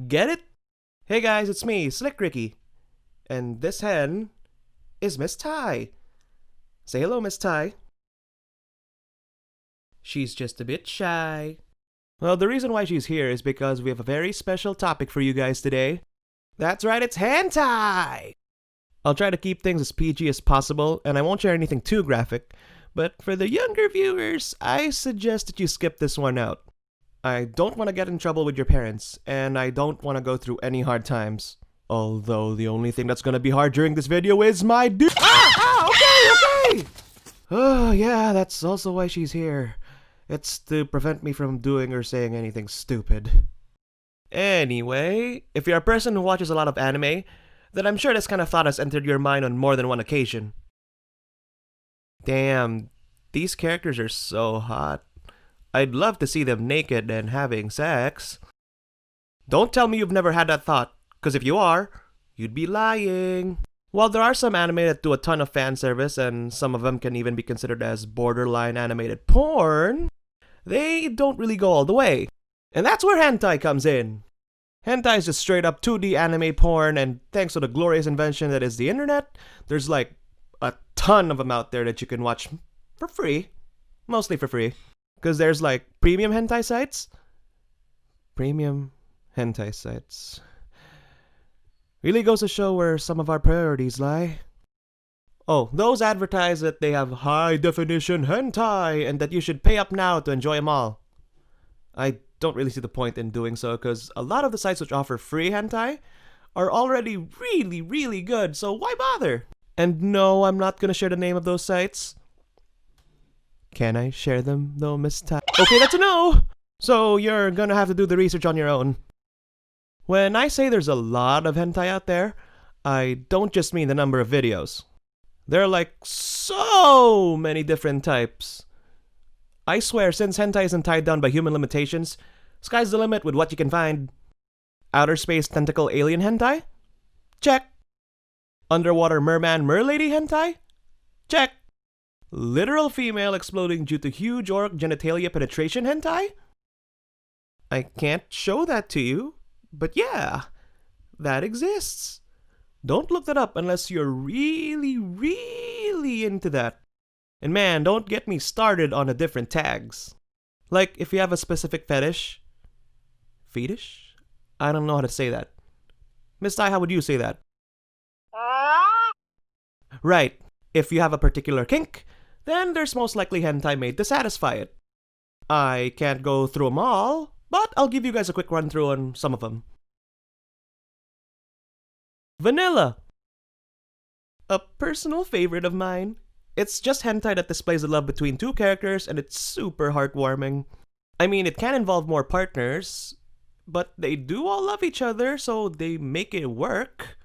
Get it? Hey guys, it's me, Slick Ricky. And this hen is Miss Tai. Say hello, Miss Tai. She's just a bit shy. Well, the reason why she's here is because we have a very special topic for you guys today. That's right, it's hentai! I'll try to keep things as PG as possible, and I won't share anything too graphic, but for the younger viewers, I suggest that you skip this one out. I don't want to get in trouble with your parents, and I don't want to go through any hard times. Although the only thing that's gonna be hard during this video is my okay! Oh yeah, that's also why she's here. It's to prevent me from doing or saying anything stupid. Anyway, if you're a person who watches a lot of anime, then I'm sure this kind of thought has entered your mind on more than one occasion. Damn, these characters are so hot. I'd love to see them naked and having sex. Don't tell me you've never had that thought, because if you are, you'd be lying. While there are some anime that do a ton of fan service, and some of them can even be considered as borderline animated porn, they don't really go all the way. And that's where hentai comes in. Hentai is just straight up 2D anime porn, and thanks to the glorious invention that is the internet, there's like a ton of them out there that you can watch for free. Mostly for free. Because there's like premium hentai sites. Premium hentai sites. Really goes to show where some of our priorities lie. Oh, those advertise that they have high definition hentai and that you should pay up now to enjoy them all. I don't really see the point in doing so because a lot of the sites which offer free hentai are already really good, so why bother? And no, I'm not gonna share the name of those sites. Can I share them though, Miss Tai? Okay, that's a no! So you're gonna have to do the research on your own. When I say there's a lot of hentai out there, I don't just mean the number of videos. There are like so many different types. I swear, since hentai isn't tied down by human limitations, sky's the limit with what you can find. Outer space tentacle alien hentai? Check. Underwater merman merlady hentai? Check. Literal female exploding due to huge orc genitalia penetration hentai? I can't show that to you, but yeah, that exists. Don't look that up unless you're really into that. And man, don't get me started on the different tags. Like, if you have a specific fetish? Fetish? I don't know how to say that. Miss Tai, how would you say that? Right. If you have a particular kink, then there's most likely hentai made to satisfy it. I can't go through them all, but I'll give you guys a quick run through on some of them. Vanilla. A personal favorite of mine. It's just hentai that displays the love between two characters and it's super heartwarming. I mean, it can involve more partners, but they do all love each other, so they make it work.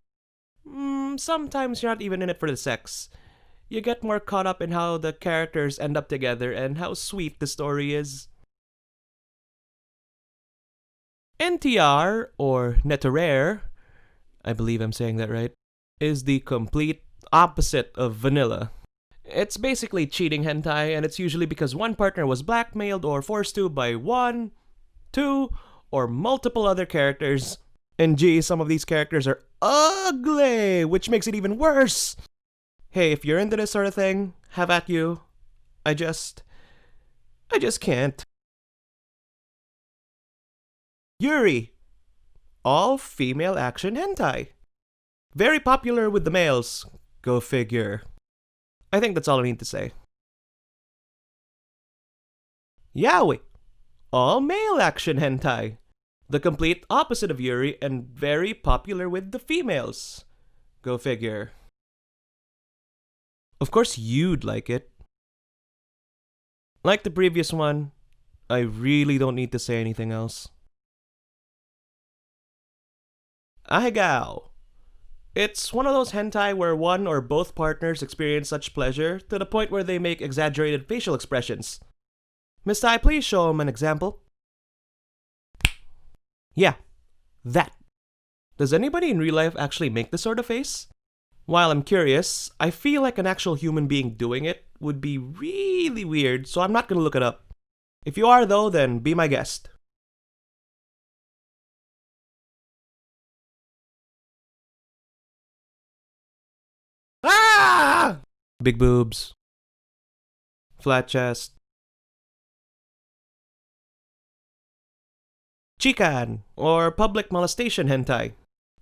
Sometimes you're not even in it for the sex. You get more caught up in how the characters end up together and how sweet the story is. NTR, or Netarare, I believe I'm saying that right, is the complete opposite of vanilla. It's basically cheating hentai, and it's usually because one partner was blackmailed or forced to by one, two, or multiple other characters. And gee, some of these characters are ugly, which makes it even worse. Hey, if you're into this sort of thing, have at you. I just can't. Yuri. All female action hentai. Very popular with the males. Go figure. I think that's all I need to say. Yaoi. All male action hentai. The complete opposite of Yuri and very popular with the females. Go figure. Of course you'd like it. Like the previous one, I really don't need to say anything else. Ahegao. It's one of those hentai where one or both partners experience such pleasure to the point where they make exaggerated facial expressions. Miss Tai, please show him an example. Yeah, that. Does anybody in real life actually make this sort of face? While I'm curious, I feel like an actual human being doing it would be really weird, so I'm not gonna look it up. If you are though, then be my guest. Big boobs, flat chest, chikan, or public molestation hentai.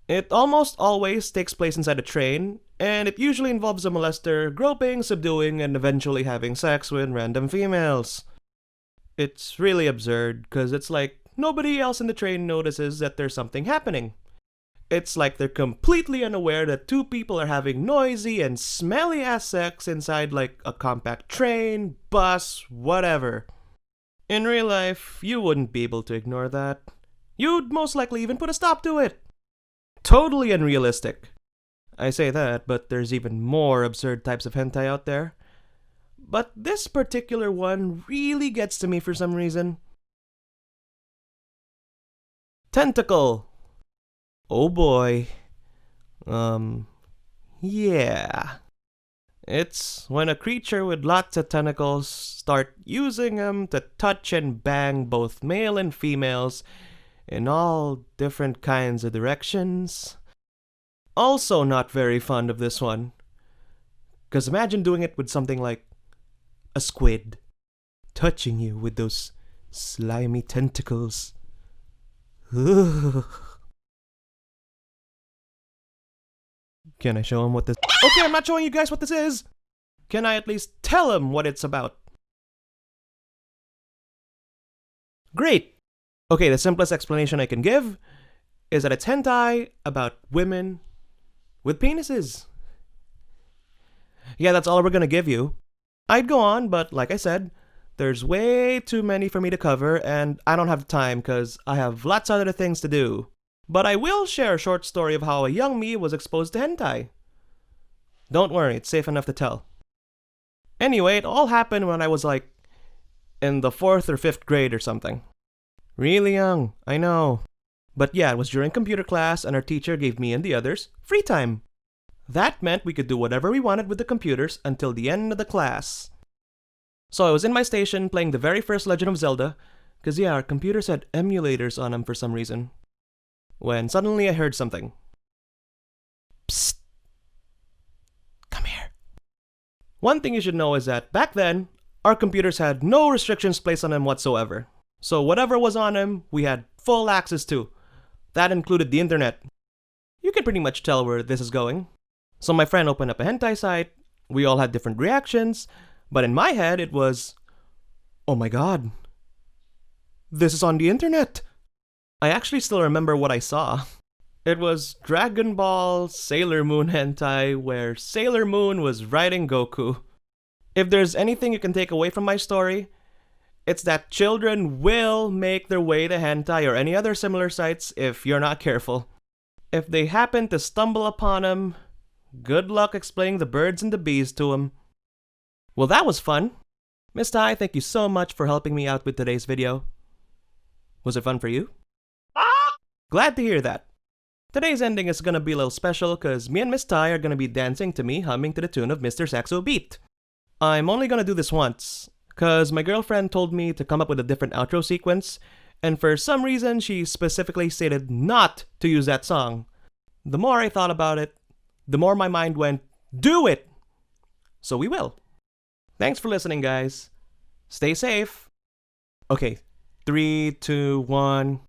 It almost always takes place inside a train, and it usually involves a molester groping, subduing, and eventually having sex with random females. It's really absurd, because it's like nobody else in the train notices that there's something happening. It's like they're completely unaware that two people are having noisy and smelly ass sex inside like a compact train, bus, whatever. In real life, you wouldn't be able to ignore that. You'd most likely even put a stop to it. Totally unrealistic. I say that, but there's even more absurd types of hentai out there. But this particular one really gets to me for some reason. Tentacle. Oh boy. Yeah. It's when a creature with lots of tentacles start using them to touch and bang both male and females in all different kinds of directions. Also not very fond of this one. Because imagine doing it with something like a squid touching you with those slimy tentacles. Ugh. Can I show him what this... Okay, I'm not showing you guys what this is! Can I at least tell him what it's about? Great! Okay, the simplest explanation I can give is that it's hentai about women with penises. Yeah, that's all we're gonna give you. I'd go on, but like I said, there's way too many for me to cover, and I don't have time because I have lots of other things to do. But I will share a short story of how a young me was exposed to hentai. Don't worry, it's safe enough to tell. Anyway, it all happened when I was like in the 4th or 5th grade or something. Really young, I know. But yeah, it was during computer class and our teacher gave me and the others free time. That meant we could do whatever we wanted with the computers until the end of the class. So I was in my station playing the very first Legend of Zelda, because yeah, our computers had emulators on them for some reason. When suddenly I heard something. Psst. Come here. One thing you should know is that back then, our computers had no restrictions placed on them whatsoever. So whatever was on them, we had full access to. That included the internet. You can pretty much tell where this is going. So my friend opened up a hentai site, we all had different reactions, but in my head it was, oh my god, this is on the internet! I actually still remember what I saw. It was Dragon Ball Sailor Moon hentai where Sailor Moon was riding Goku. If there's anything you can take away from my story, it's that children will make their way to hentai or any other similar sites if you're not careful. If they happen to stumble upon them, good luck explaining the birds and the bees to them. Well, that was fun. Miss Tai, thank you so much for helping me out with today's video. Was it fun for you? Glad to hear that. Today's ending is gonna be a little special because me and Miss Tai are gonna be dancing to me humming to the tune of Mr. Saxo Beat. I'm only gonna do this once, because my girlfriend told me to come up with a different outro sequence, and for some reason she specifically stated not to use that song. The more I thought about it, the more my mind went, do it! So we will. Thanks for listening, guys. Stay safe. Okay, 3, 2, 1.